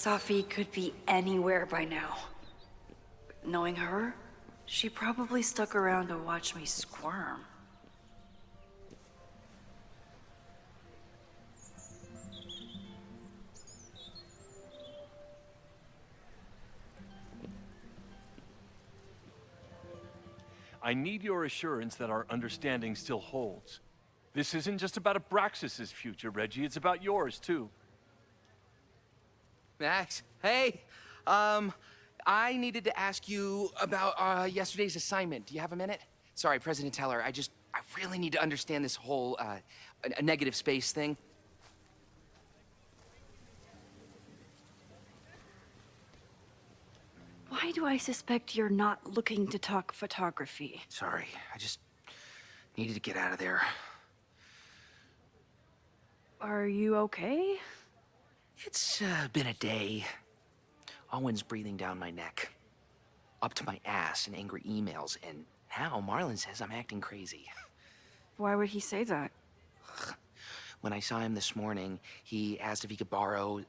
Safi could be anywhere by now. Knowing her, she probably stuck around to watch me squirm. I need your assurance that our understanding still holds. This isn't just about Abraxas's future, Reggie. It's about yours, too. Max, hey! I needed to ask you about yesterday's assignment. Do you have a minute? Sorry, President Teller, I really need to understand this whole, a negative space thing. Why do I suspect you're not looking to talk photography? Sorry, I just needed to get out of there. Are you okay? It's been a day. Owen's breathing down my neck, up to my ass in angry emails, and now Marlon says I'm acting crazy. Why would he say that? When I saw him this morning, he asked if he could borrow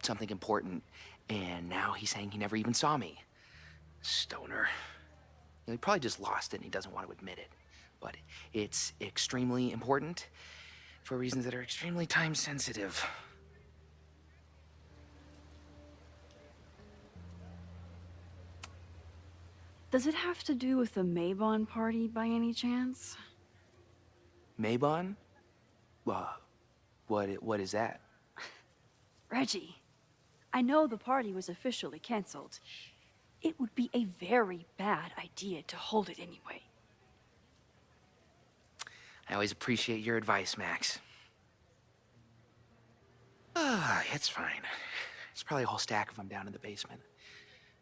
something important, and now he's saying he never even saw me. Stoner. He probably just lost it and he doesn't want to admit it. But it's extremely important for reasons that are extremely time sensitive. Does it have to do with the Maybon party by any chance? Maybon? What is that? Reggie, I know the party was officially canceled. It would be a very bad idea to hold it anyway. I always appreciate your advice, Max. It's fine. It's probably a whole stack if I'm down in the basement.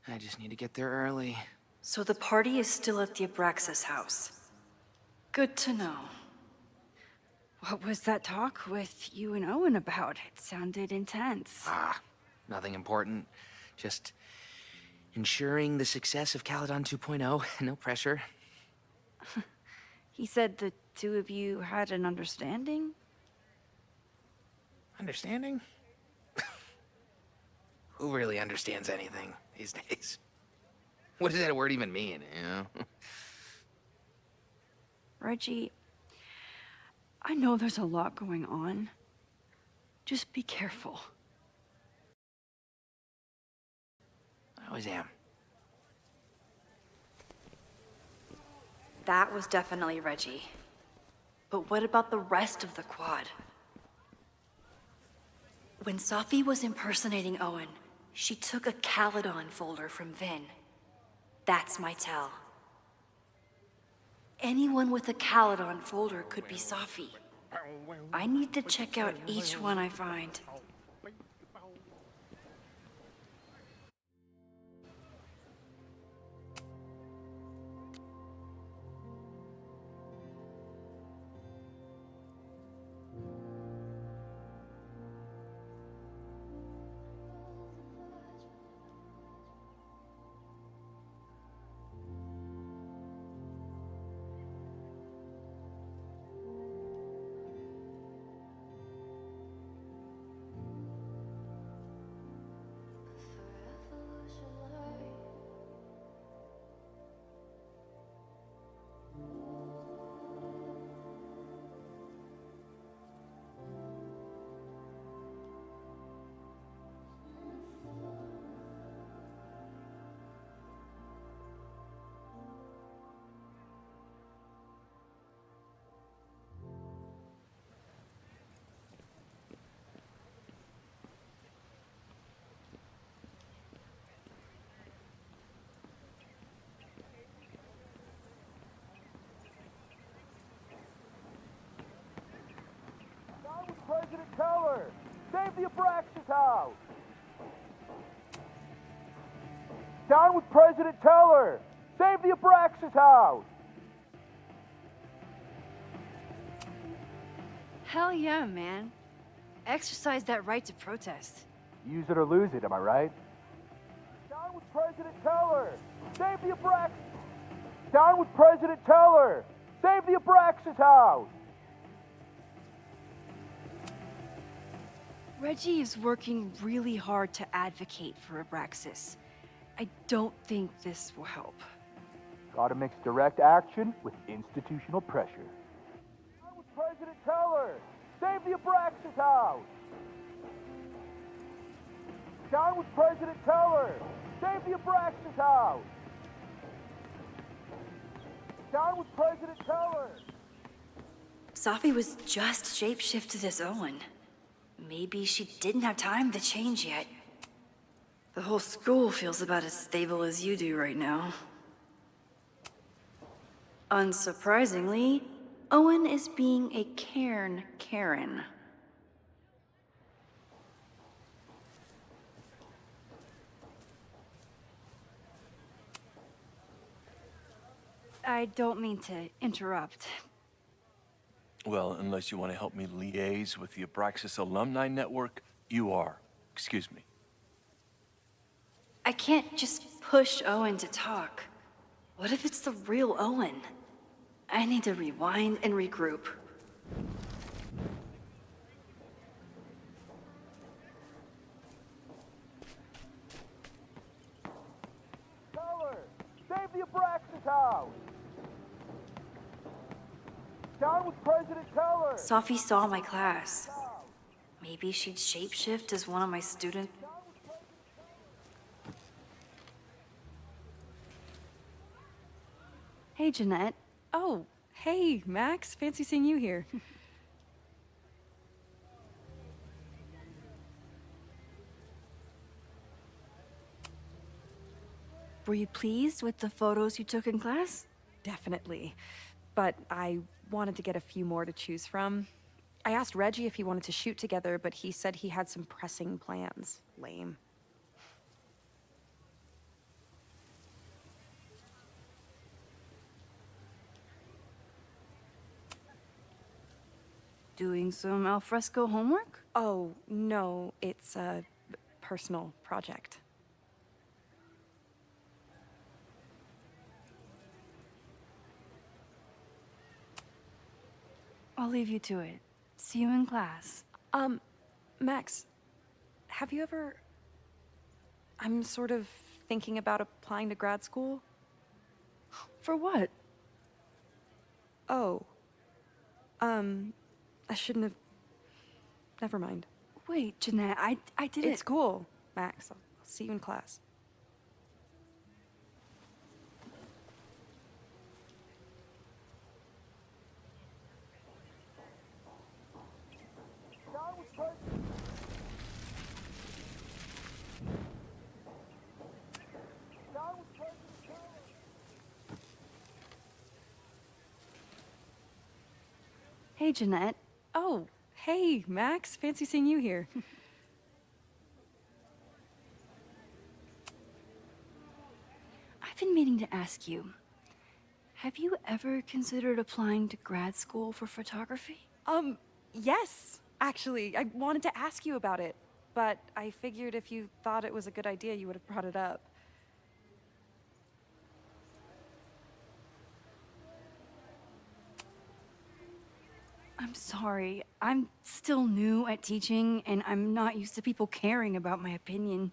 I just need to get there early. So the party is still at the Abraxas house. Good to know. What was that talk with you and Owen about? It sounded intense. Nothing important. Just ensuring the success of Caledon 2.0. No pressure. He said the two of you had an understanding? Understanding? Who really understands anything these days? What does that word even mean, you know? Reggie, I know there's a lot going on. Just be careful. I always am. That was definitely Reggie. But what about the rest of the quad? When Safi was impersonating Owen, she took a Caledon folder from Vin. That's my tell. Anyone with a Caledon folder could be Safi. I need to check out each one I find. President Teller! Save the Abraxas house! Down with President Teller! Save the Abraxas house! Hell yeah, man. Exercise that right to protest. Use it or lose it, am I right? Down with President Teller! Save the Abraxas... Down with President Teller! Save the Abraxas house! Reggie is working really hard to advocate for Abraxas. I don't think this will help. Gotta mix direct action with institutional pressure. Down with President Teller! Save the Abraxas house! Down with President Teller! Save the Abraxas house! Down with President Teller! Safi was just shapeshifted as Owen. Maybe she didn't have time to change yet. The whole school feels about as stable as you do right now. Unsurprisingly, Owen is being a cairn Karen. I don't mean to interrupt. Well, unless you want to help me liaise with the Abraxas Alumni Network, you are. Excuse me. I can't just push Owen to talk. What if it's the real Owen? I need to rewind and regroup. Teller! Save the Abraxas house! Down with President Teller! Safi saw my class. Maybe she'd shapeshift as one of my students. Hey, Jeanette. Oh, hey, Max. Fancy seeing you here. Were you pleased with the photos you took in class? Definitely. But I wanted to get a few more to choose from. I asked Reggie if he wanted to shoot together, but he said he had some pressing plans. Lame. Doing some alfresco homework? Oh, no, it's a personal project. I'll leave you to it. See you in class. Max, have you ever... I'm sort of thinking about applying to grad school. For what? Oh. I shouldn't have... Never mind. Wait, Jeanette, I didn't... It's cool, Max. I'll see you in class. Down with President... Down with President Teller! Hey, Jeanette. Oh, hey, Max. Fancy seeing you here. I've been meaning to ask you. Have you ever considered applying to grad school for photography? Yes, actually. I wanted to ask you about it, but I figured if you thought it was a good idea, you would have brought it up. I'm sorry. I'm still new at teaching, and I'm not used to people caring about my opinion.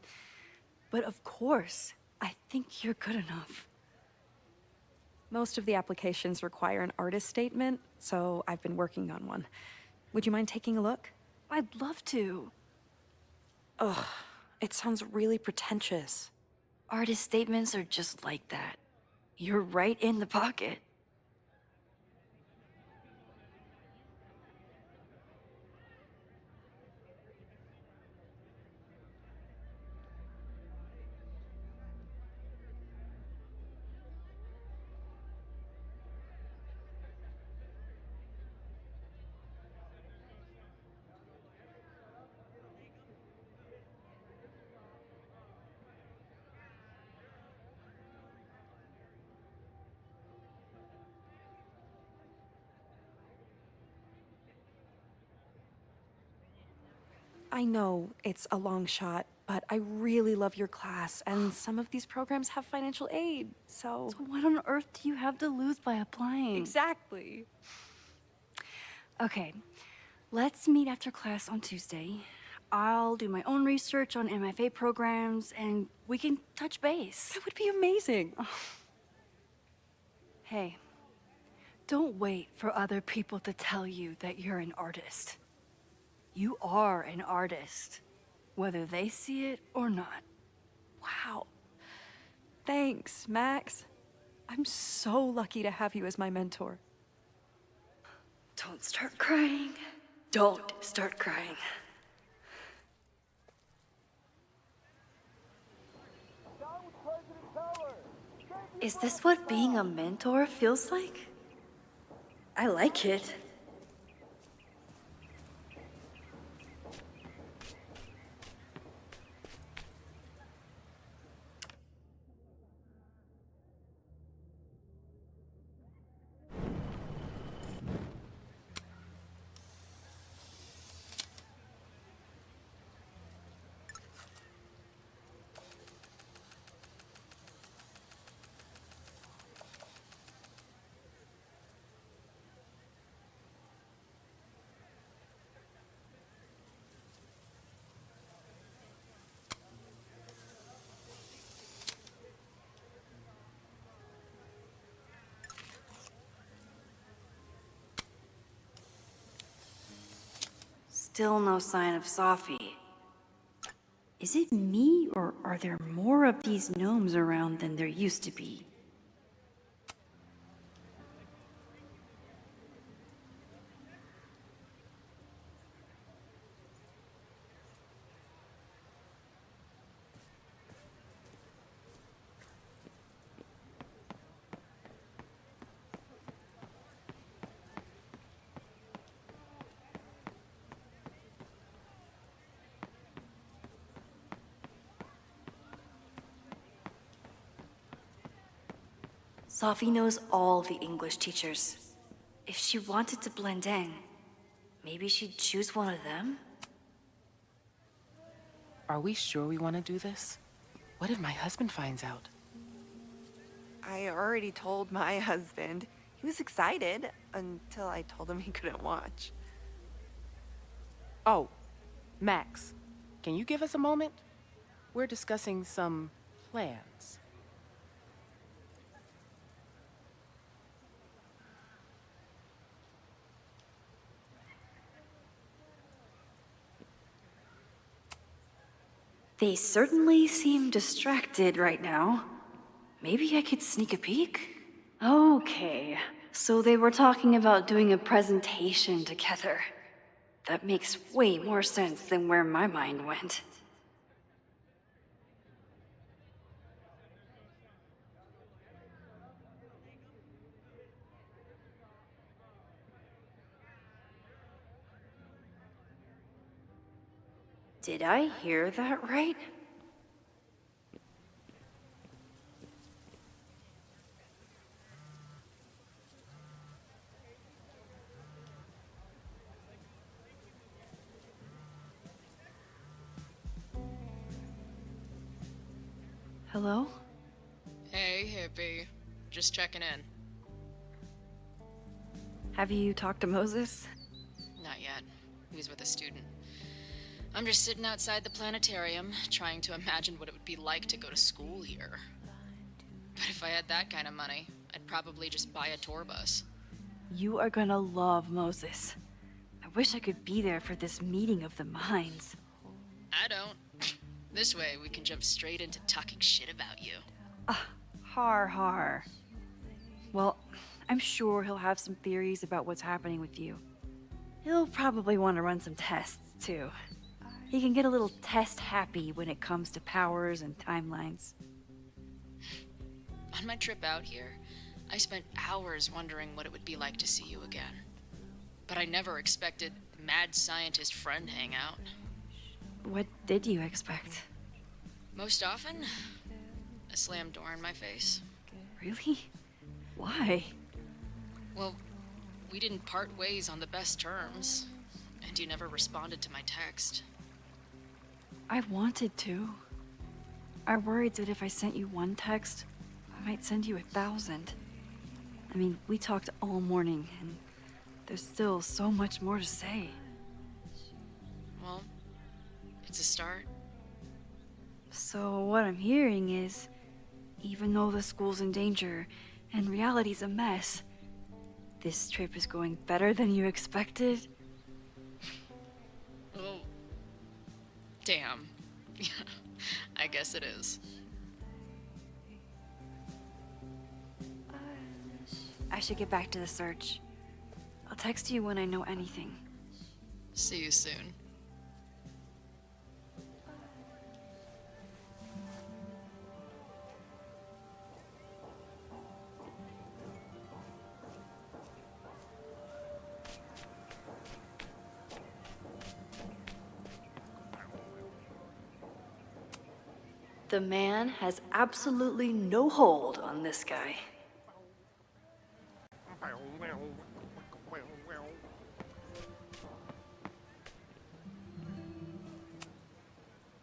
But of course, I think you're good enough. Most of the applications require an artist statement, so I've been working on one. Would you mind taking a look? I'd love to. Ugh, it sounds really pretentious. Artist statements are just like that. You're right in the pocket. I know it's a long shot, but I really love your class, and some of these programs have financial aid, so... So what on earth do you have to lose by applying? Exactly. Okay, let's meet after class on Tuesday. I'll do my own research on MFA programs, and we can touch base. That would be amazing. Hey, don't wait for other people to tell you that you're an artist. You are an artist, whether they see it or not. Wow. Thanks, Max. I'm so lucky to have you as my mentor. Don't start crying. Don't start crying. Is this what being a mentor feels like? I like it. Still no sign of Safi. Is it me, or are there more of these gnomes around than there used to be? Safi knows all the English teachers. If she wanted to blend in, maybe she'd choose one of them? Are we sure we want to do this? What if my husband finds out? I already told my husband. He was excited until I told him he couldn't watch. Oh, Max, can you give us a moment? We're discussing some plans. They certainly seem distracted right now. Maybe I could sneak a peek? Okay, so they were talking about doing a presentation together. That makes way more sense than where my mind went. Did I hear that right? Hello? Hey, hippie. Just checking in. Have you talked to Moses? Not yet. He was with a student. I'm just sitting outside the planetarium, trying to imagine what it would be like to go to school here. But if I had that kind of money, I'd probably just buy a tour bus. You are gonna love Moses. I wish I could be there for this meeting of the minds. I don't. This way, we can jump straight into talking shit about you. Har. Well, I'm sure he'll have some theories about what's happening with you. He'll probably want to run some tests, too. He can get a little test happy when it comes to powers and timelines. On my trip out here, I spent hours wondering what it would be like to see you again. But I never expected mad scientist friend hangout. What did you expect? Most often, a slammed door in my face. Really? Why? Well, we didn't part ways on the best terms, and you never responded to my text. I wanted to. I worried that if I sent you one text, I might send you 1,000. I mean, we talked all morning, and there's still so much more to say. Well, It's a start. So what I'm hearing is, even though the school's in danger and reality's a mess, this trip is going better than you expected? Oh. Damn. I guess it is. I should get back to the search. I'll text you when I know anything. See you soon. The man has absolutely no hold on this guy.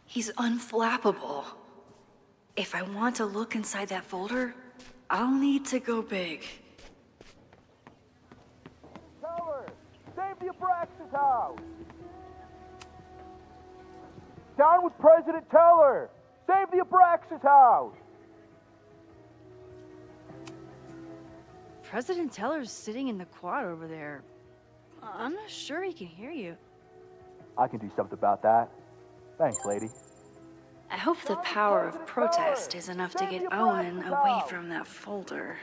He's unflappable. If I want to look inside that folder, I'll need to go big. Teller, save the Abraxas house! Down with President Teller! Save the Abraxas house! President Teller's sitting in the quad over there. I'm not sure he can hear you. I can do something about that. Thanks, lady. I hope the power of protest is enough to get Owen away from that folder.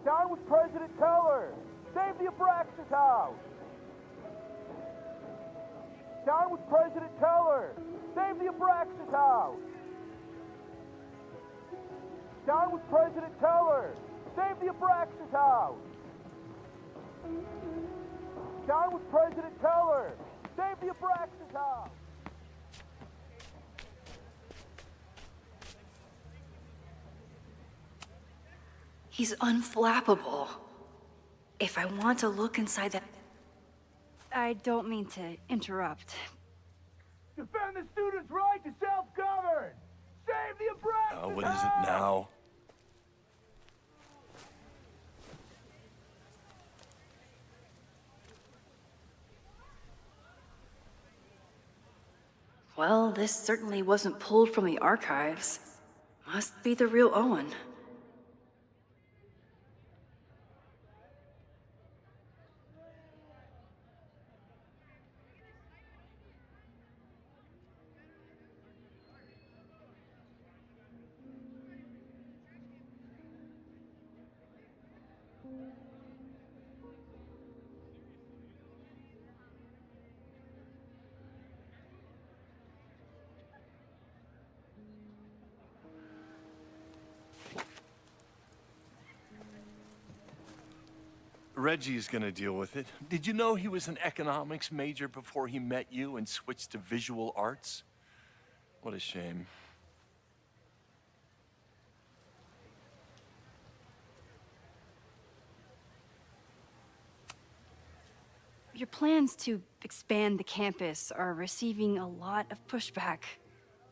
Down with President Teller! Save the Abraxas house! Down with President Teller! Save the Abraxas house! Down with President Teller! Save the Abraxas house! Down with President Teller! Save the Abraxas house! He's unflappable. If I want to look inside that... I don't mean to interrupt. Defend the students' right to self-govern! Save the Abraxas What is it now? Well, this certainly wasn't pulled from the archives. Must be the real Owen. Reggie's gonna deal with it. Did you know he was an economics major before he met you and switched to visual arts? What a shame. Your plans to expand the campus are receiving a lot of pushback.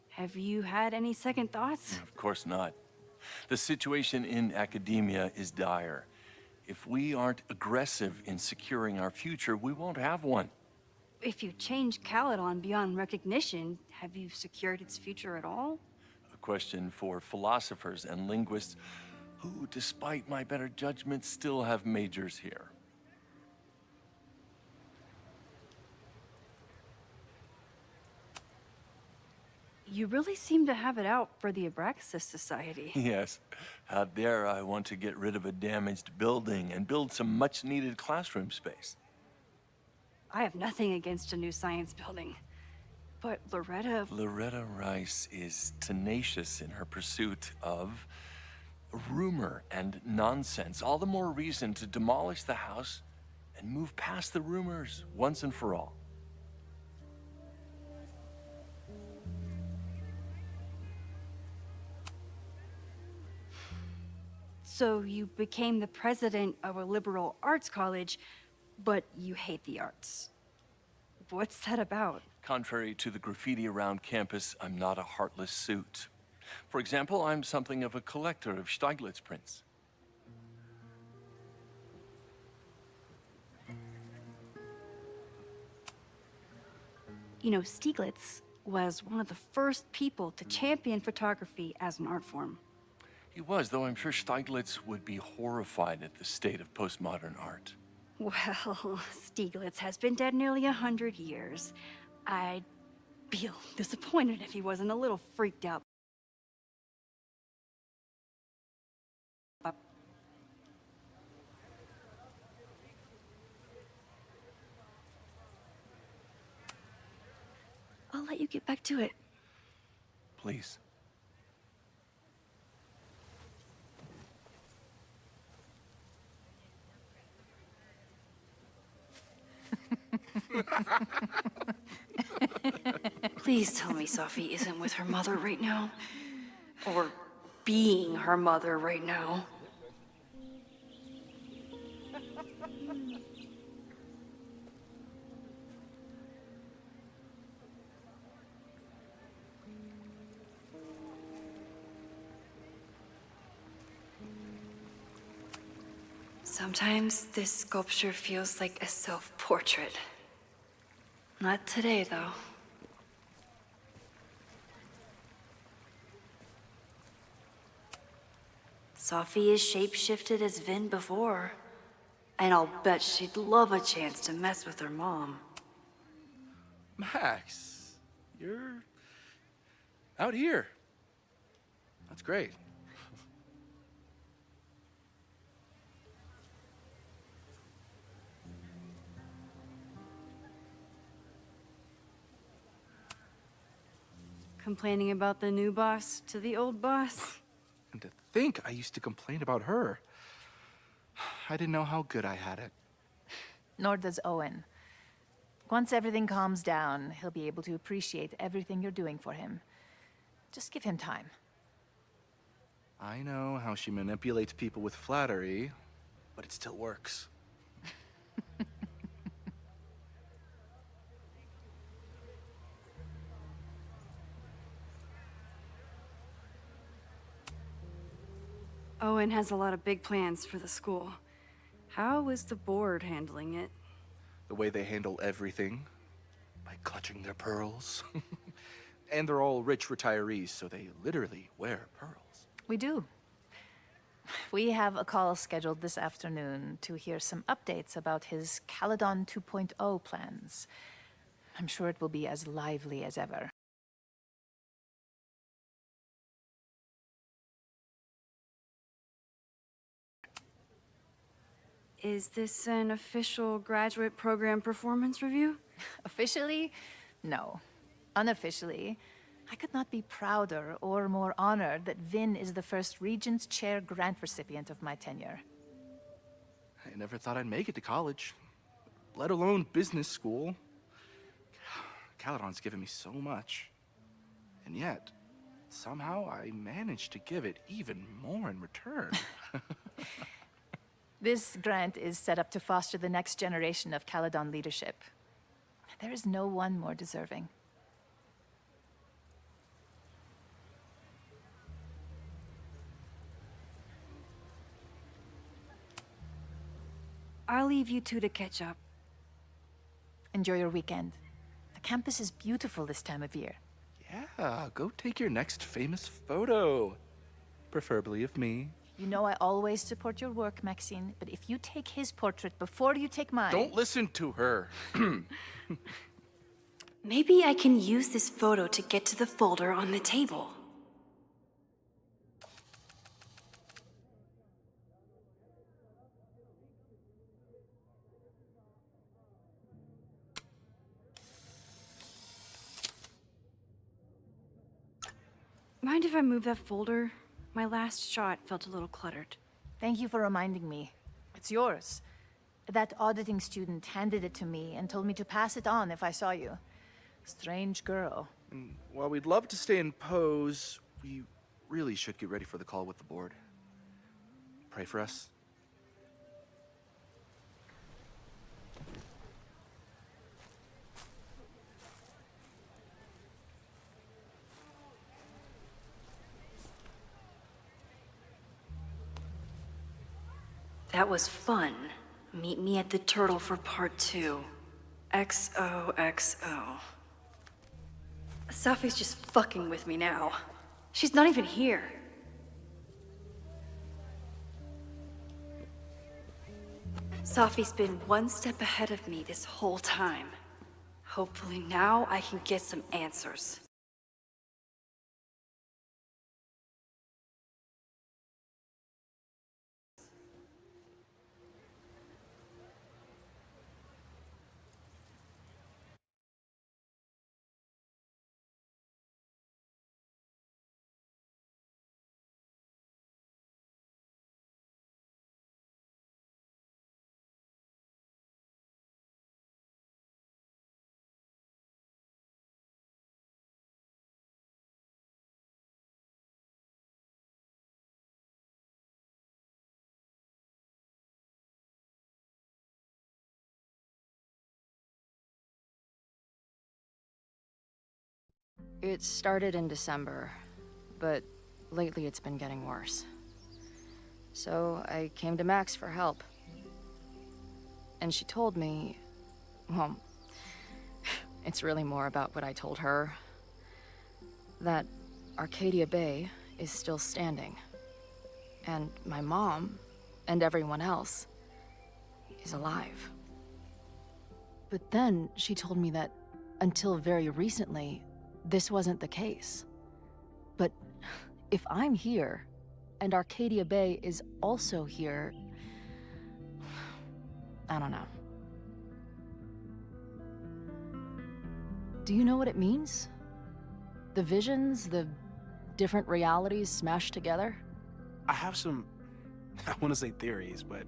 Have you had any second thoughts? Of course not. The situation in academia is dire. If we aren't aggressive in securing our future, we won't have one. If you change Caledon beyond recognition, have you secured its future at all? A question for philosophers and linguists who, despite my better judgment, still have majors here. You really seem to have it out for the Abraxas Society. Yes. Out there, I want to get rid of a damaged building and build some much-needed classroom space. I have nothing against a new science building. But Loretta... Loretta Rice is tenacious in her pursuit of rumor and nonsense. All the more reason to demolish the house and move past the rumors once and for all. So you became the president of a liberal arts college, but you hate the arts. What's that about? Contrary to the graffiti around campus, I'm not a heartless suit. For example, I'm something of a collector of Stieglitz prints. You know, Stieglitz was one of the first people to champion photography as an art form. He was, though I'm sure Stieglitz would be horrified at the state of postmodern art. Well, Stieglitz has been dead nearly 100 years. I'd feel disappointed if he wasn't a little freaked out. I'll let you get back to it. Please. Please tell me Sophie isn't with her mother right now. Or being her mother right now. Sometimes this sculpture feels like a self-portrait. Not today, though. Sophie is shapeshifted as Vin before. And I'll bet she'd love a chance to mess with her mom. Max, you're out here. That's great. Complaining about the new boss to the old boss? And to think I used to complain about her. I didn't know how good I had it. Nor does Owen. Once everything calms down, he'll be able to appreciate everything you're doing for him. Just give him time. I know how she manipulates people with flattery, but it still works. Owen has a lot of big plans for the school. How is the board handling it? The way they handle everything, by clutching their pearls. And they're all rich retirees, so they literally wear pearls. We do. We have a call scheduled this afternoon to hear some updates about his Caledon 2.0 plans. I'm sure it will be as lively as ever. Is this an official graduate program performance review? Officially? No. Unofficially, I could not be prouder or more honored that Vin is the first Regent's Chair grant recipient of my tenure. I never thought I'd make it to college, let alone business school. Caledon's given me so much. And yet, somehow I managed to give it even more in return. This grant is set up to foster the next generation of Caledon leadership. There is no one more deserving. I'll leave you two to catch up. Enjoy your weekend. The campus is beautiful this time of year. Yeah, go take your next famous photo. Preferably of me. You know I always support your work, Maxine, but if you take his portrait before you take mine... Don't listen to her. Maybe I can use this photo to get to the folder on the table. Mind if I move that folder? My last shot felt a little cluttered. Thank you for reminding me. It's yours. That auditing student handed it to me and told me to pass it on if I saw you. Strange girl. And while we'd love to stay in pose, we really should get ready for the call with the board. Pray for us. That was fun. Meet me at the Turtle for part 2. XOXO. Safi's just fucking with me now. She's not even here. Safi's been one step ahead of me this whole time. Hopefully now I can get some answers. It started in December, but lately it's been getting worse. So I came to Max for help. And she told me, well, it's really more about what I told her, that Arcadia Bay is still standing. And my mom, and everyone else, is alive. But then she told me that until very recently, this wasn't the case. But if I'm here, and Arcadia Bay is also here, I don't know. Do you know what it means? The visions, the different realities smashed together? I have some, I want to say theories, but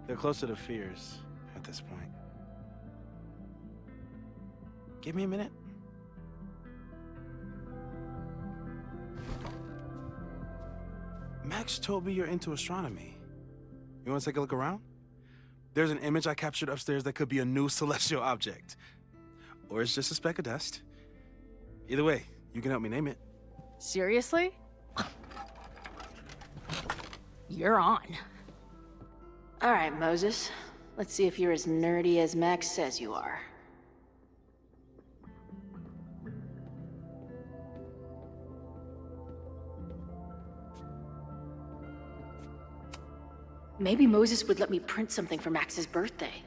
they're closer to fears at this point. Give me a minute. Max told me you're into astronomy. You want to take a look around? There's an image I captured upstairs that could be a new celestial object. Or it's just a speck of dust. Either way, you can help me name it. Seriously? You're on. All right, Moses. Let's see if you're as nerdy as Max says you are. Maybe Moses would let me print something for Max's birthday.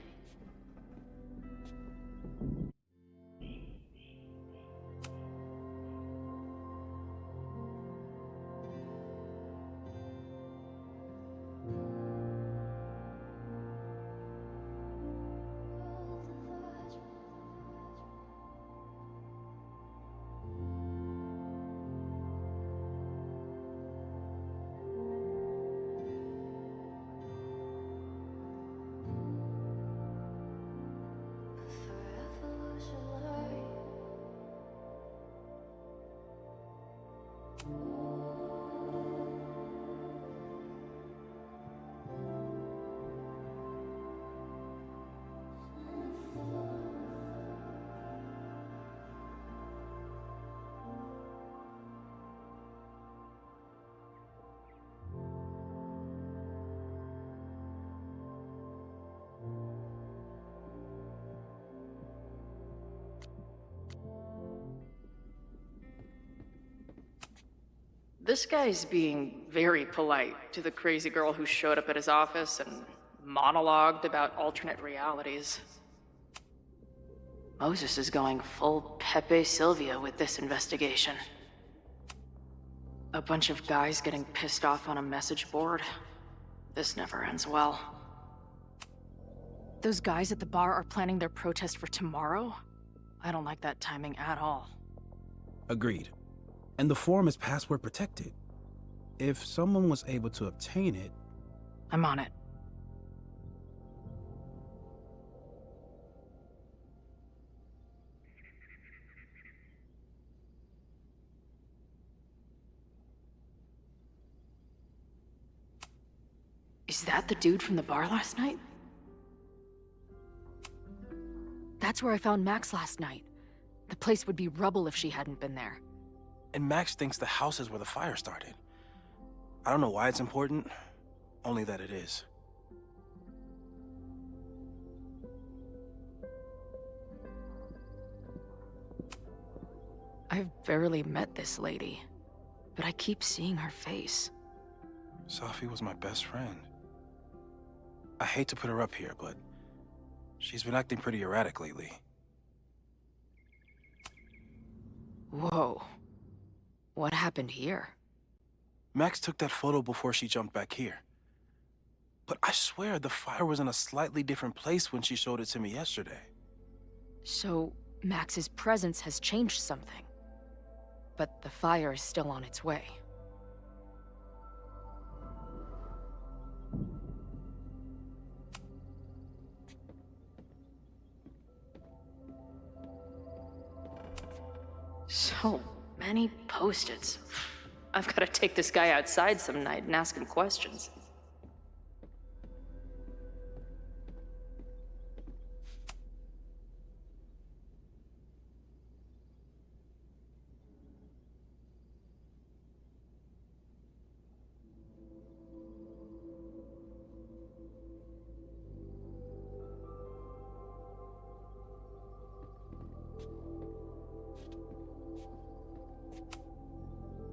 This guy's being very polite to the crazy girl who showed up at his office and monologued about alternate realities. Moses is going full Pepe Silvia with this investigation. A bunch of guys getting pissed off on a message board. This never ends well. Those guys at the bar are planning their protest for tomorrow? I don't like that timing at all. Agreed. And the form is password protected. If someone was able to obtain it... I'm on it. Is that the dude from the bar last night? That's where I found Max last night. The place would be rubble if she hadn't been there. And Max thinks the house is where the fire started. I don't know why it's important, only that it is. I've barely met this lady, but I keep seeing her face. Safi was my best friend. I hate to put her up here, but she's been acting pretty erratic lately. Whoa. What happened here? Max took that photo before she jumped back here. But I swear the fire was in a slightly different place when she showed it to me yesterday. So, Max's presence has changed something. But the fire is still on its way. So many post-its. I've got to take this guy outside some night and ask him questions.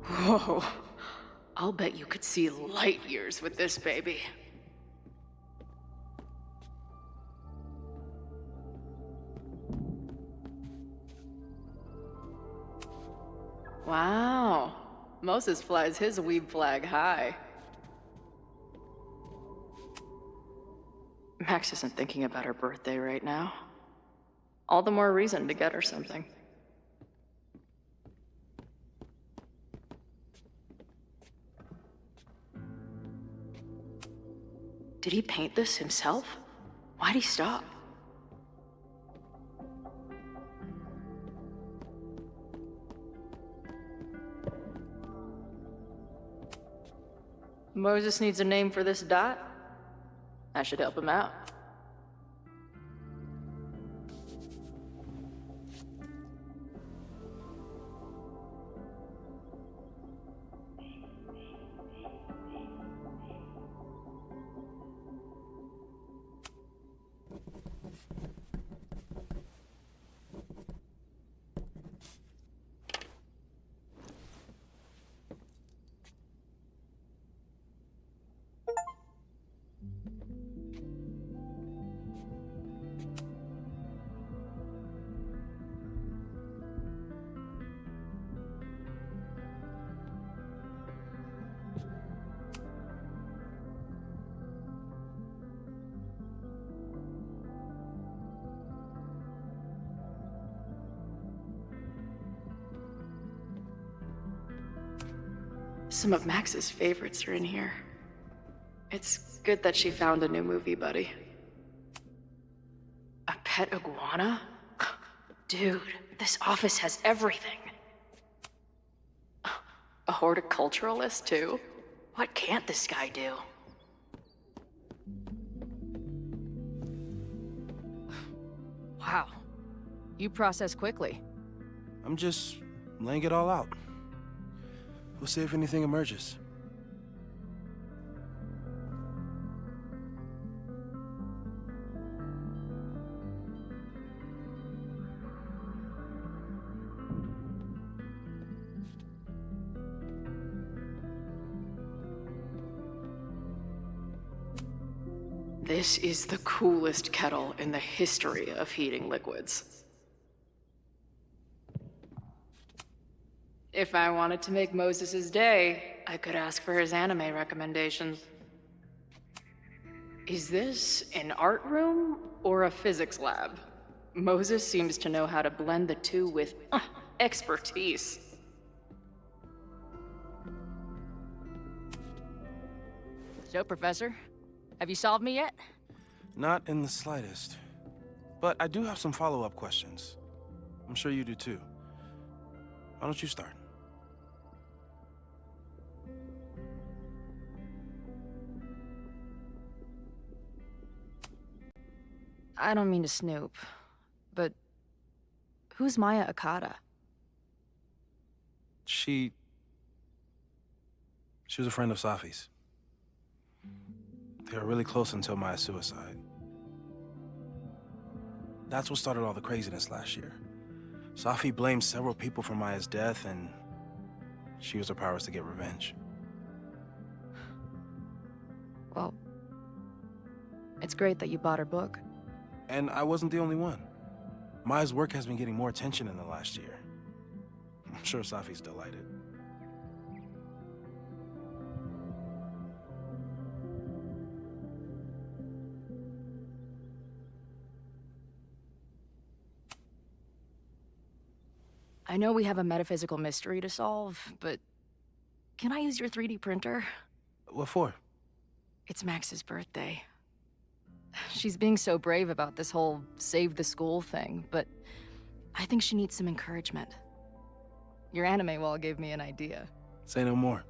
Whoa. I'll bet you could see light years with this baby. Wow. Moses flies his weeb flag high. Max isn't thinking about her birthday right now. All the more reason to get her something. Did he paint this himself? Why'd he stop? Moses needs a name for this dot. I should help him out. Some of Max's favorites are in here. It's good that she found a new movie buddy. A pet iguana? Dude, this office has everything. A horticulturalist, too? What can't this guy do? Wow. You process quickly. I'm just laying it all out. We'll see if anything emerges. This is the coolest kettle in the history of heating liquids. If I wanted to make Moses' day, I could ask for his anime recommendations. Is this an art room or a physics lab? Moses seems to know how to blend the two with expertise. So, Professor, have you solved me yet? Not in the slightest. But I do have some follow-up questions. I'm sure you do too. Why don't you start? I don't mean to snoop, but who's Maya Okada? She was a friend of Safi's. They were really close until Maya's suicide. That's what started all the craziness last year. Safi blamed several people for Maya's death, and she used her powers to get revenge. Well, it's great that you bought her book. And I wasn't the only one. Maya's work has been getting more attention in the last year. I'm sure Safi's delighted. I know we have a metaphysical mystery to solve, but can I use your 3D printer? What for? It's Max's birthday. She's being so brave about this whole save the school thing, but I think she needs some encouragement. Your anime wall gave me an idea. Say no more.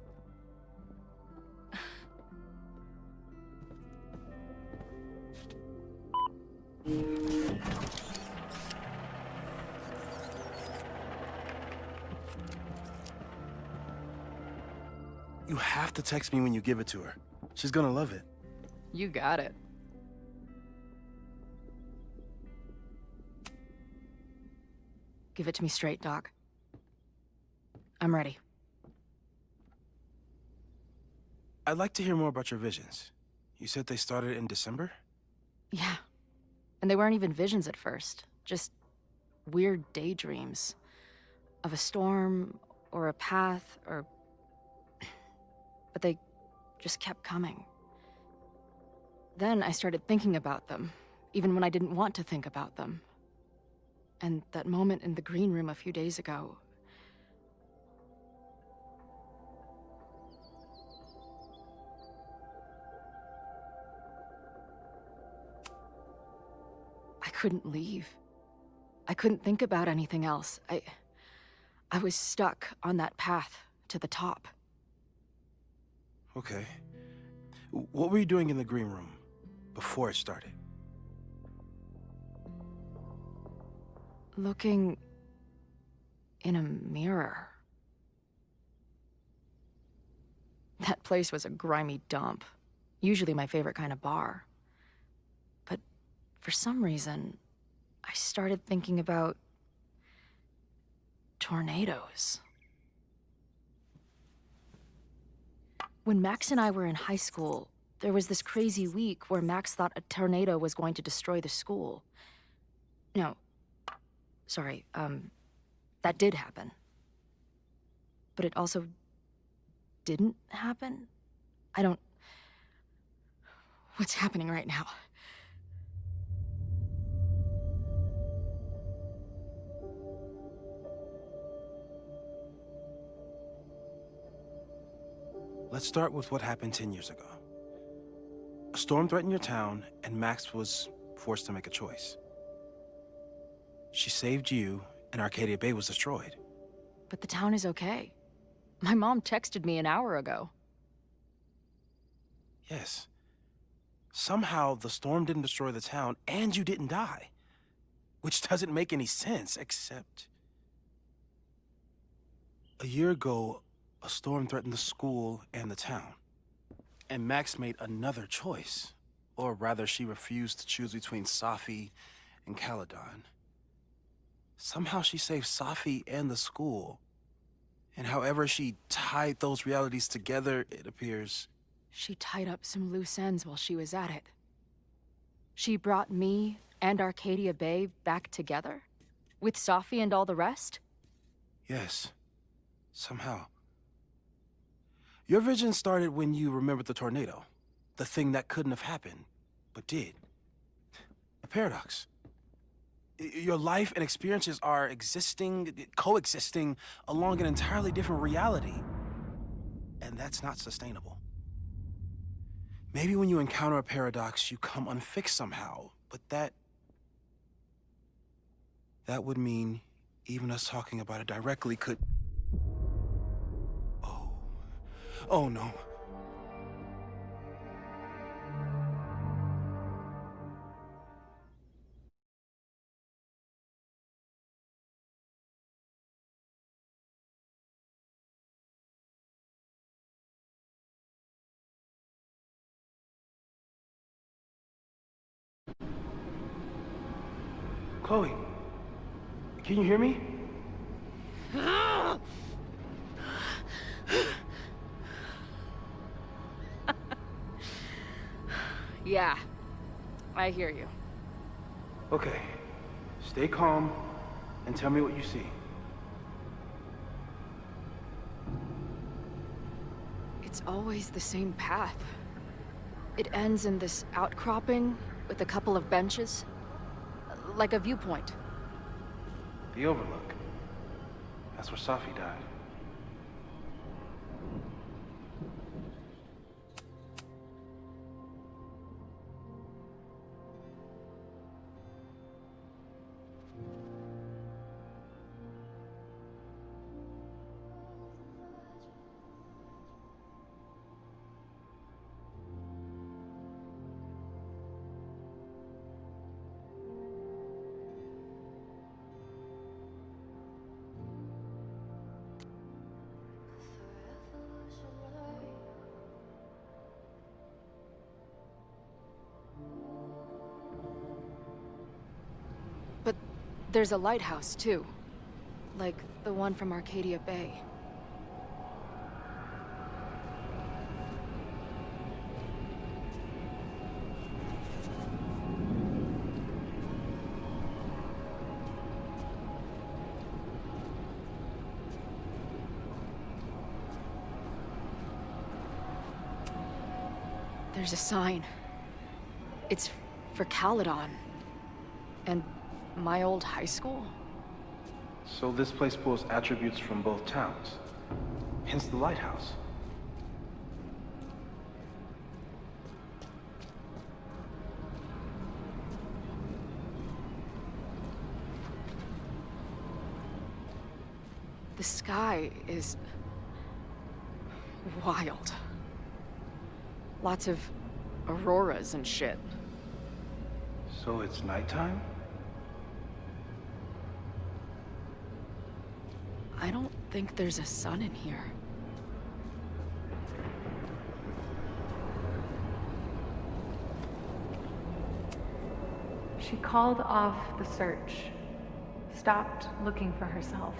You have to text me when you give it to her. She's gonna love it. You got it. Give it to me straight, Doc. I'm ready. I'd like to hear more about your visions. You said they started in December? Yeah. And they weren't even visions at first. Just weird daydreams. Of a storm, or a path, or... But they just kept coming. Then I started thinking about them, even when I didn't want to think about them. And that moment in the green room a few days ago... I couldn't leave. I couldn't think about anything else. I was stuck on that path to the top. Okay. What were you doing in the green room before it started? Looking in a mirror. That place was a grimy dump. Usually my favorite kind of bar. But for some reason, I started thinking about tornadoes. When Max and I were in high school, there was this crazy week where Max thought a tornado was going to destroy the school. No, sorry, that did happen. But it also didn't happen? What's happening right now? Let's start with what happened 10 years ago. A storm threatened your town, and Max was forced to make a choice. She saved you, and Arcadia Bay was destroyed. But the town is okay. My mom texted me an hour ago. Yes. Somehow, the storm didn't destroy the town, and you didn't die. Which doesn't make any sense, except... A year ago, a storm threatened the school and the town. And Max made another choice. Or rather, she refused to choose between Safi and Caledon. Somehow she saved Safi and the school. And however she tied those realities together, it appears... She tied up some loose ends while she was at it. She brought me and Arcadia Bay back together? With Safi and all the rest? Yes. Somehow. Your vision started when you remembered the tornado. The thing that couldn't have happened, but did. A paradox. Your life and experiences are coexisting along an entirely different reality. And that's not sustainable. Maybe when you encounter a paradox, you come unfixed somehow, but that would mean even us talking about it directly could... Oh no. Chloe, can you hear me? Yeah, I hear you. Okay, stay calm and tell me what you see. It's always the same path. It ends in this outcropping with a couple of benches, like a viewpoint. The Overlook. That's where Safi died. But there's a lighthouse, too. Like the one from Arcadia Bay. There's a sign. It's for Caledon. And my old high school? So this place pulls attributes from both towns. Hence the lighthouse. The sky is wild. Lots of auroras and shit. So it's nighttime? I don't think there's a sun in here. She called off the search, stopped looking for herself.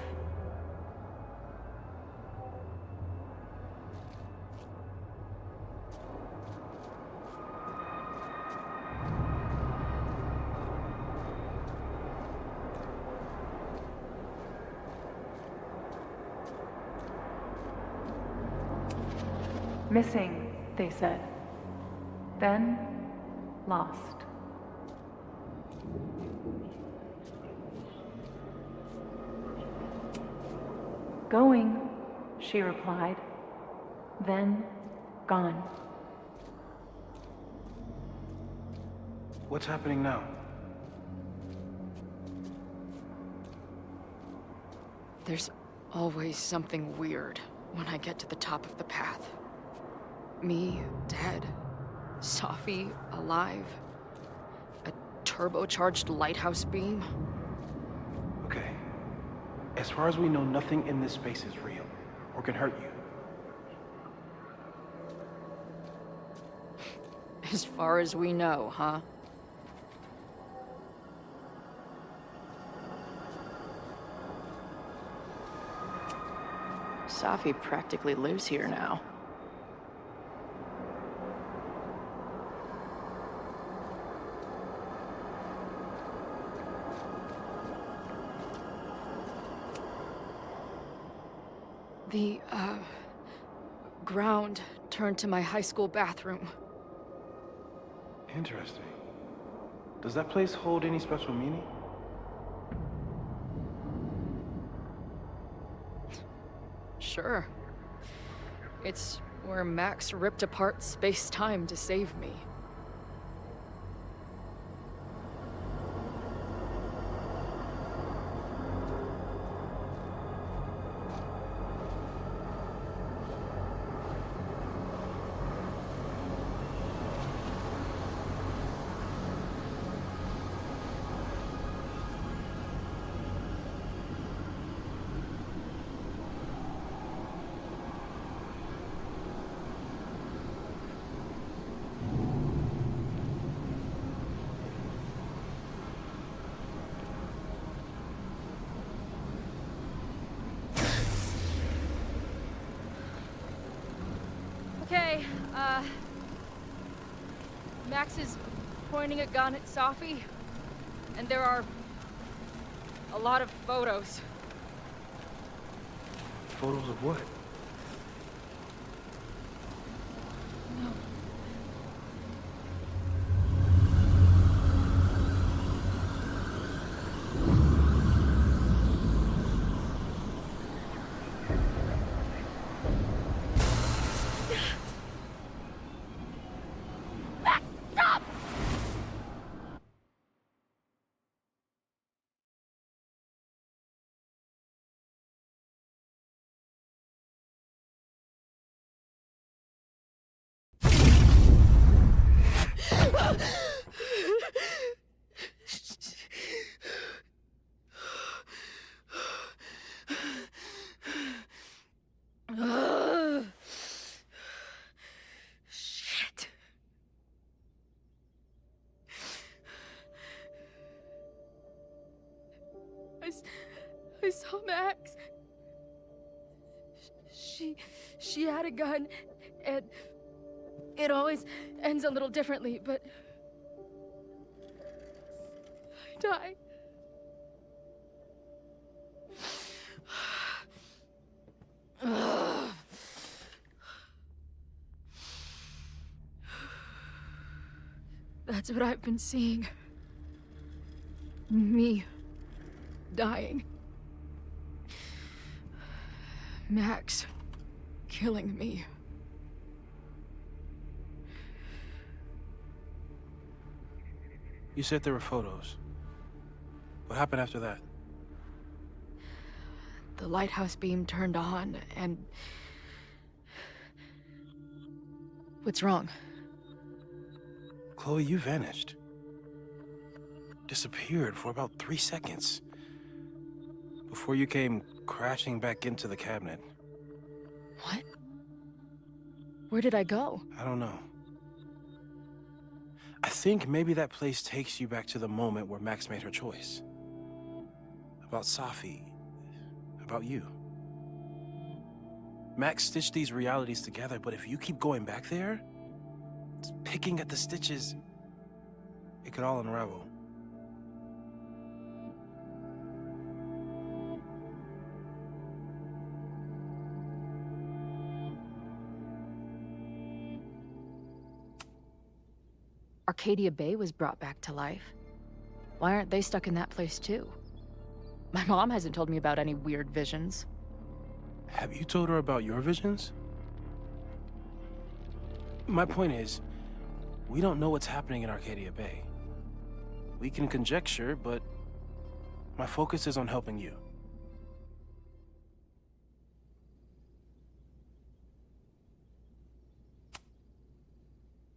Missing, they said. Then, lost. Going, she replied. Then, gone. What's happening now? There's always something weird when I get to the top of the path. Me, dead. Safi, alive. A turbocharged lighthouse beam. Okay. As far as we know, nothing in this space is real or can hurt you. As far as we know, huh? Safi practically lives here now. The, ground turned to my high school bathroom. Interesting. Does that place hold any special meaning? Sure. It's where Max ripped apart space-time to save me. Okay, Max is pointing a gun at Safi, and there are a lot of photos. Photos of what? No. Max, stop! Shit. I saw Max. She had a gun, and it always ends a little differently, but I died. That's what I've been seeing. Me dying. Max killing me. You said there were photos. What happened after that? The lighthouse beam turned on, and... What's wrong? Chloe, you vanished. Disappeared for about 3 seconds. Before you came crashing back into the cabinet. What? Where did I go? I don't know. I think maybe that place takes you back to the moment where Max made her choice. About Safi. About you. Max stitched these realities together, but if you keep going back there, picking at the stitches, it could all unravel. Arcadia Bay was brought back to life. Why aren't they stuck in that place too? My mom hasn't told me about any weird visions. Have you told her about your visions? My point is, we don't know what's happening in Arcadia Bay. We can conjecture, but my focus is on helping you.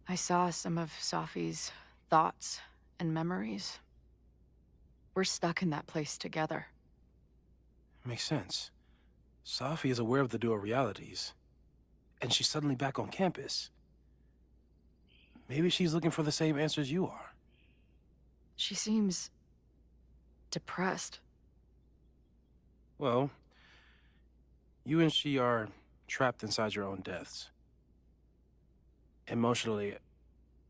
I saw some of Safi's thoughts and memories. We're stuck in that place together. Makes sense. Safi is aware of the dual realities, and she's suddenly back on campus. Maybe she's looking for the same answers you are. She seems... depressed. Well, you and she are trapped inside your own deaths. Emotionally,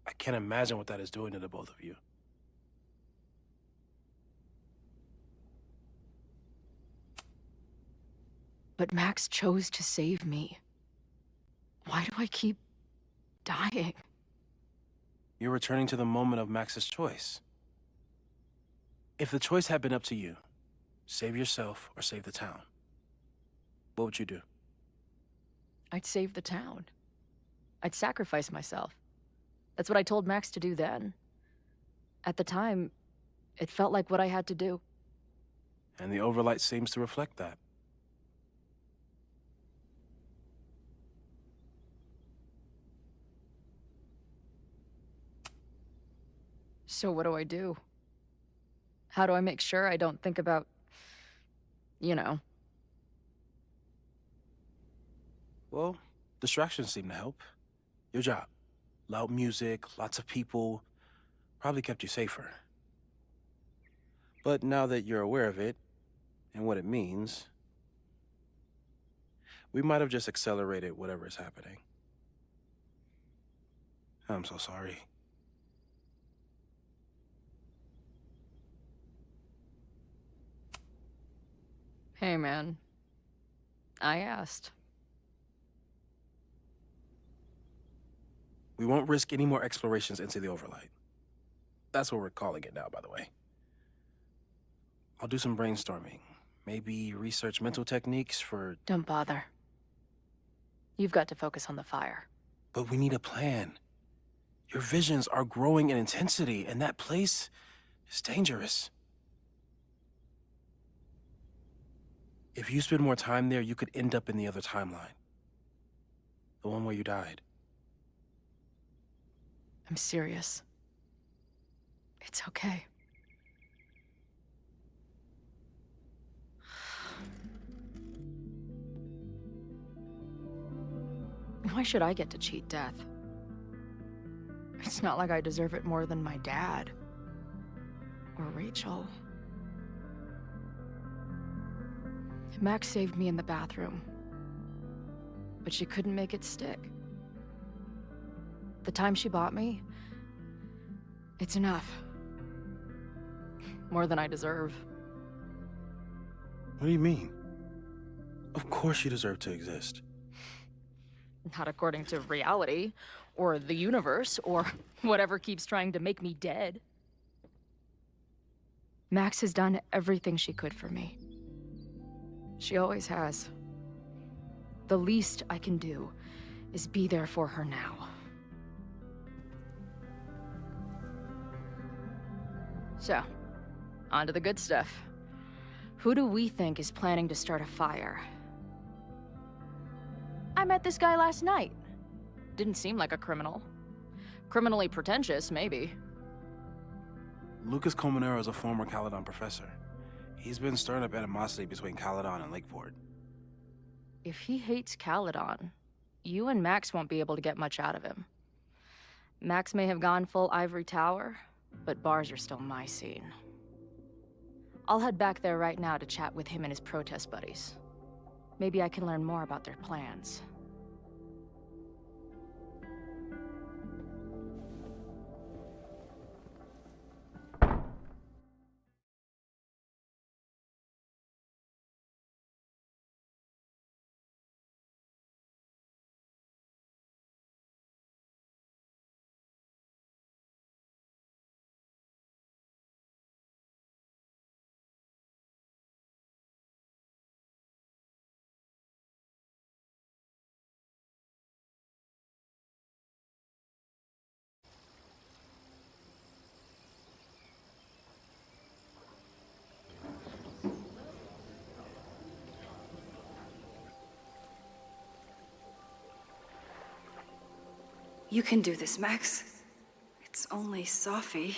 I can't imagine what that is doing to the both of you. But Max chose to save me. Why do I keep dying? You're returning to the moment of Max's choice. If the choice had been up to you, save yourself or save the town, what would you do? I'd save the town. I'd sacrifice myself. That's what I told Max to do then. At the time, it felt like what I had to do. And the overlight seems to reflect that. So what do I do? How do I make sure I don't think about, you know? Well, distractions seem to help. Your job. Loud music, lots of people, probably kept you safer. But now that you're aware of it, and what it means, we might have just accelerated whatever is happening. I'm so sorry. Hey, man. I asked. We won't risk any more explorations into the Overlight. That's what we're calling it now, by the way. I'll do some brainstorming. Maybe research mental techniques for... Don't bother. You've got to focus on the fire. But we need a plan. Your visions are growing in intensity, and that place is dangerous. If you spend more time there, you could end up in the other timeline. The one where you died. I'm serious. It's okay. Why should I get to cheat death? It's not like I deserve it more than my dad. Or Rachel. Max saved me in the bathroom. But she couldn't make it stick. The time she bought me, it's enough. More than I deserve. What do you mean? Of course you deserve to exist. Not according to reality, or the universe, or whatever keeps trying to make me dead. Max has done everything she could for me. She always has. The least I can do is be there for her now. So, on to the good stuff. Who do we think is planning to start a fire? I met this guy last night. Didn't seem like a criminal. Criminally pretentious, maybe. Lucas Colmenero is a former Caledon professor. He's been stirring up animosity between Caledon and Lakeport. If he hates Caledon, you and Max won't be able to get much out of him. Max may have gone full Ivory Tower, but bars are still my scene. I'll head back there right now to chat with him and his protest buddies. Maybe I can learn more about their plans. You can do this, Max. It's only Sophie.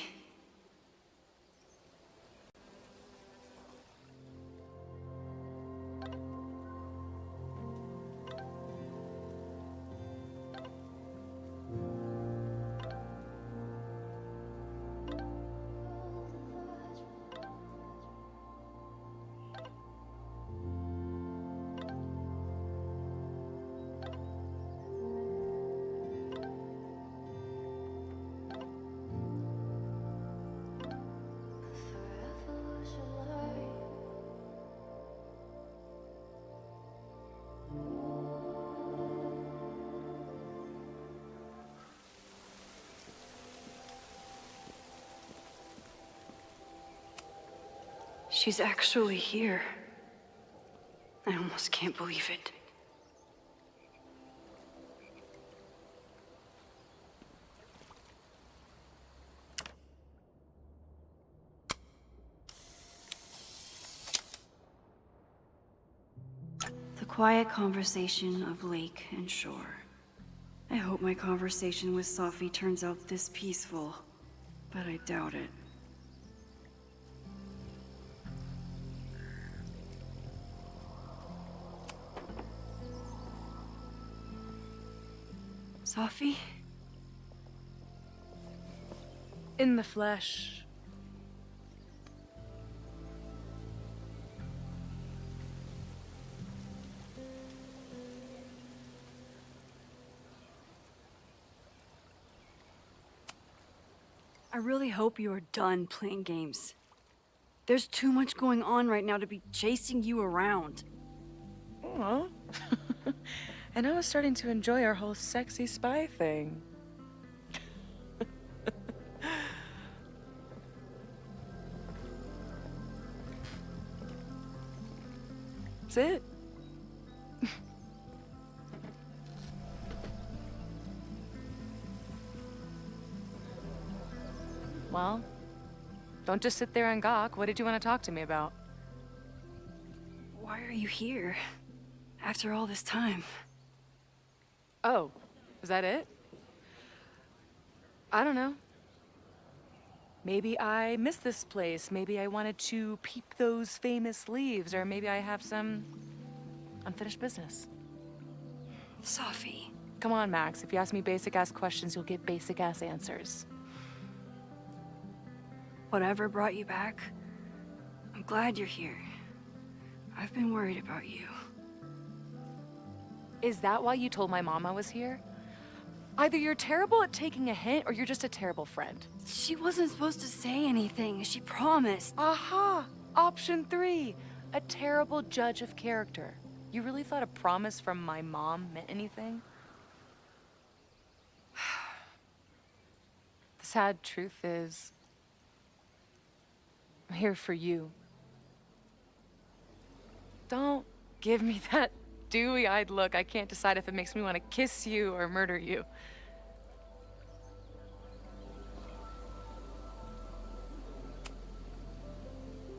She's actually here. I almost can't believe it. The quiet conversation of lake and shore. I hope my conversation with Sophie turns out this peaceful, but I doubt it. Sophie? In the flesh. I really hope you are done playing games. There's too much going on right now to be chasing you around. Aw. And I was starting to enjoy our whole sexy spy thing. That's it. Well, don't just sit there and gawk. What did you want to talk to me about? Why are you here? After all this time? Oh, is that it? I don't know. Maybe I miss this place. Maybe I wanted to peep those famous leaves, or maybe I have some unfinished business. Safi. Come on, Max. If you ask me basic-ass questions, you'll get basic-ass answers. Whatever brought you back, I'm glad you're here. I've been worried about you. Is that why you told my mom I was here? Either you're terrible at taking a hint, or you're just a terrible friend. She wasn't supposed to say anything. She promised. Aha! Option 3. A terrible judge of character. You really thought a promise from my mom meant anything? The sad truth is, I'm here for you. Don't give me that dewy-eyed look. I can't decide if it makes me want to kiss you or murder you.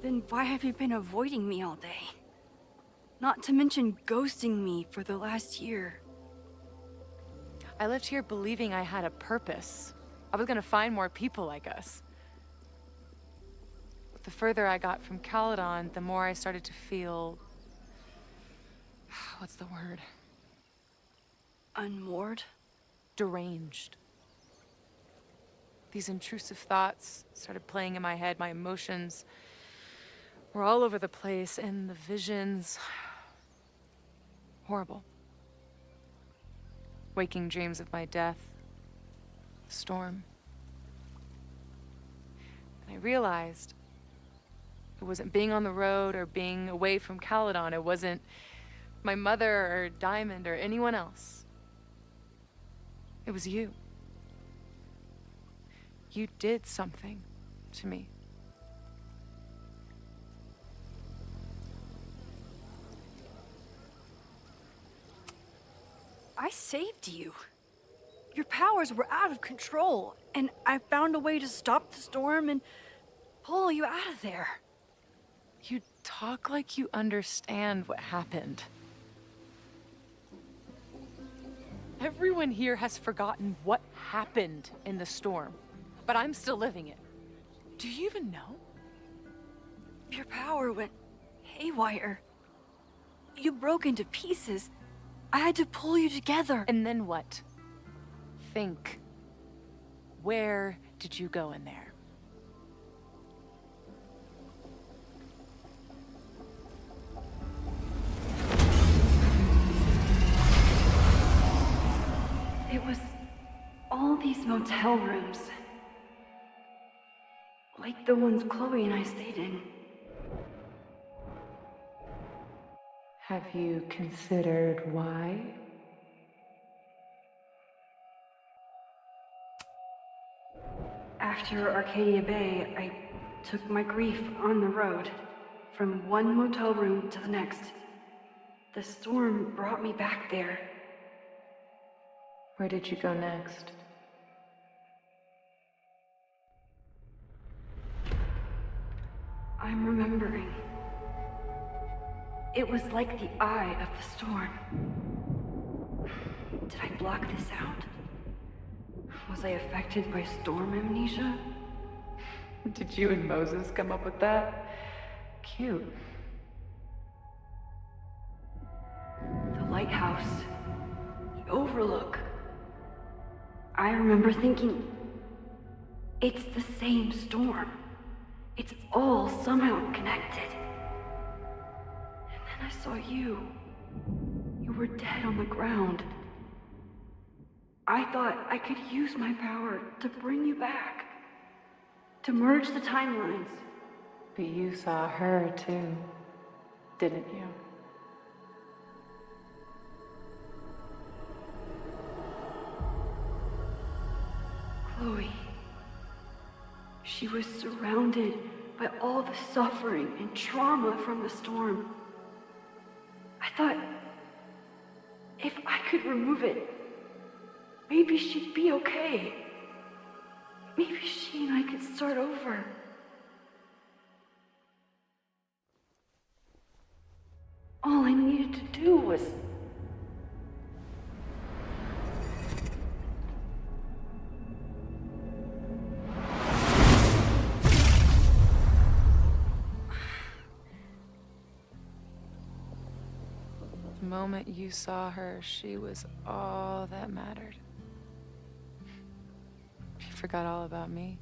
Then why have you been avoiding me all day? Not to mention ghosting me for the last year. I left here believing I had a purpose. I was gonna find more people like us. The further I got from Caledon, the more I started to feel... what's the word? Unmoored? Deranged. These intrusive thoughts started playing in my head. My emotions were all over the place, and the visions... horrible. Waking dreams of my death. The storm. And I realized it wasn't being on the road or being away from Caledon. It wasn't my mother or Diamond or anyone else. It was you. You did something to me. I saved you. Your powers were out of control, and I found a way to stop the storm and pull you out of there. You talk like you understand what happened. Everyone here has forgotten what happened in the storm, but I'm still living it. Do you even know? Your power went haywire. You broke into pieces. I had to pull you together. And then what? Think. Where did you go in there? It was all these motel rooms. Like the ones Chloe and I stayed in. Have you considered why? After Arcadia Bay, I took my grief on the road, from one motel room to the next. The storm brought me back there. Where did you go next? I'm remembering. It was like the eye of the storm. Did I block this out? Was I affected by storm amnesia? Did you and Moses come up with that? Cute. The lighthouse. The overlook. I remember thinking, it's the same storm. It's all somehow connected. And then I saw you. You were dead on the ground. I thought I could use my power to bring you back. to merge the timelines. But you saw her too, didn't you? Chloe. She was surrounded by all the suffering and trauma from the storm. I thought, if I could remove it, maybe she'd be okay. Maybe she and I could start over. All I needed to do was... The moment you saw her, she was all that mattered. You forgot all about me.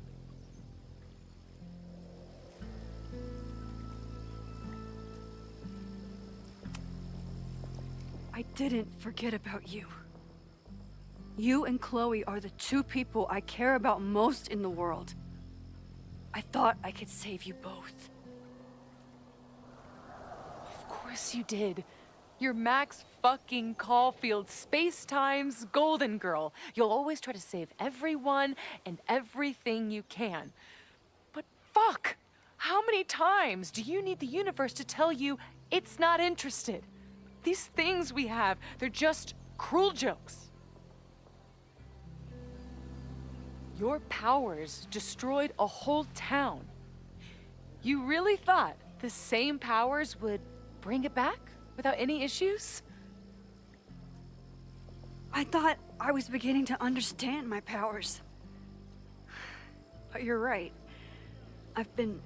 I didn't forget about you. You and Chloe are the two people I care about most in the world. I thought I could save you both. Of course you did. You're Max fucking Caulfield, Space-Time's golden girl. You'll always try to save everyone and everything you can. But fuck! How many times do you need the universe to tell you it's not interested? These things we have, they're just cruel jokes. Your powers destroyed a whole town. You really thought the same powers would bring it back without any issues? I thought I was beginning to understand my powers. But you're right. I've been...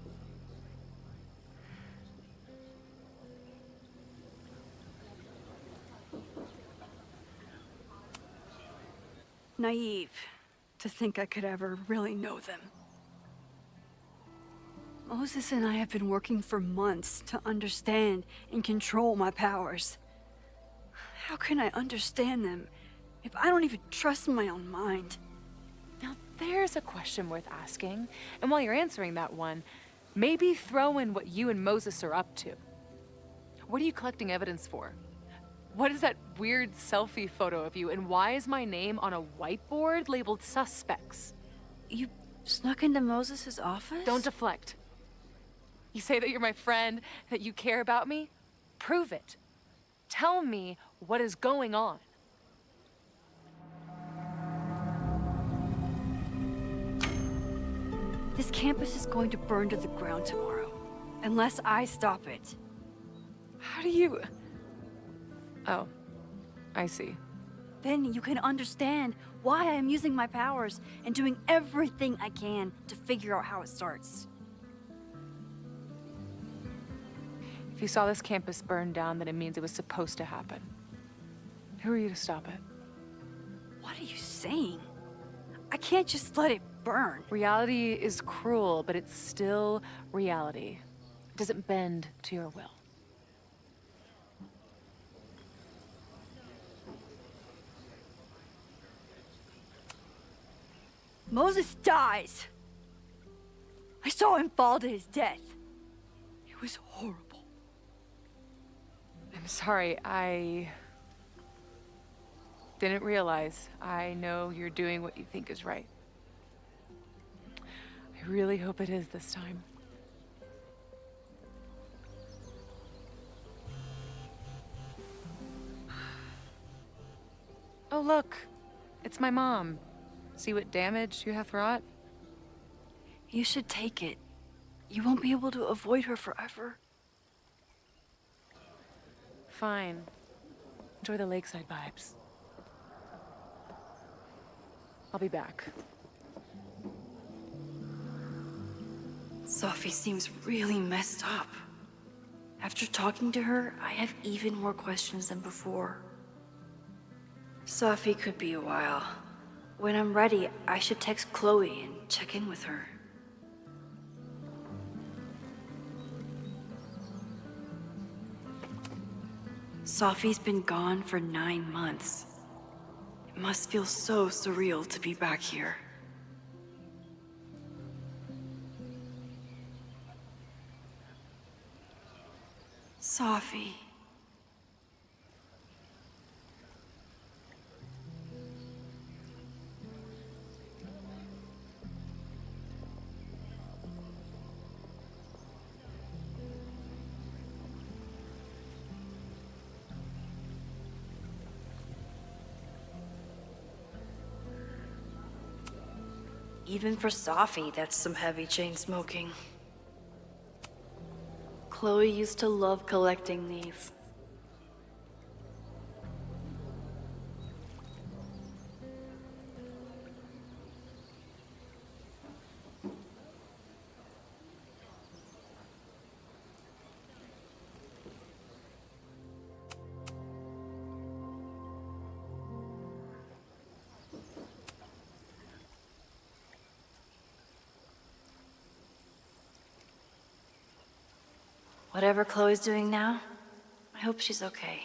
naive to think I could ever really know them. Moses and I have been working for months to understand and control my powers. How can I understand them if I don't even trust my own mind? Now there's a question worth asking. And while you're answering that one, maybe throw in what you and Moses are up to. What are you collecting evidence for? What is that weird selfie photo of you, and why is my name on a whiteboard labeled suspects? You snuck into Moses' office? Don't deflect. You say that you're my friend, that you care about me? Prove it. Tell me what is going on. This campus is going to burn to the ground tomorrow, unless I stop it. How do you... Oh, I see. Then you can understand why I am using my powers and doing everything I can to figure out how it starts. If you saw this campus burn down, then it means it was supposed to happen. Who are you to stop it? What are you saying? I can't just let it burn. Reality is cruel, but it's still reality. It doesn't bend to your will. Moses dies. I saw him fall to his death. It was horrible. I'm sorry, I didn't realize. I know you're doing what you think is right. I really hope it is this time. Oh, look. It's my mom. See what damage you hath wrought? You should take it. You won't be able to avoid her forever. Fine. Enjoy the lakeside vibes. I'll be back. Sophie seems really messed up. After talking to her, I have even more questions than before. Sophie could be a while. When I'm ready, I should text Chloe and check in with her. Sophie's been gone for 9 months. It must feel so surreal to be back here. Safi. Even for Safi, that's some heavy chain smoking. Chloe used to love collecting these. Whatever Chloe's doing now, I hope she's okay.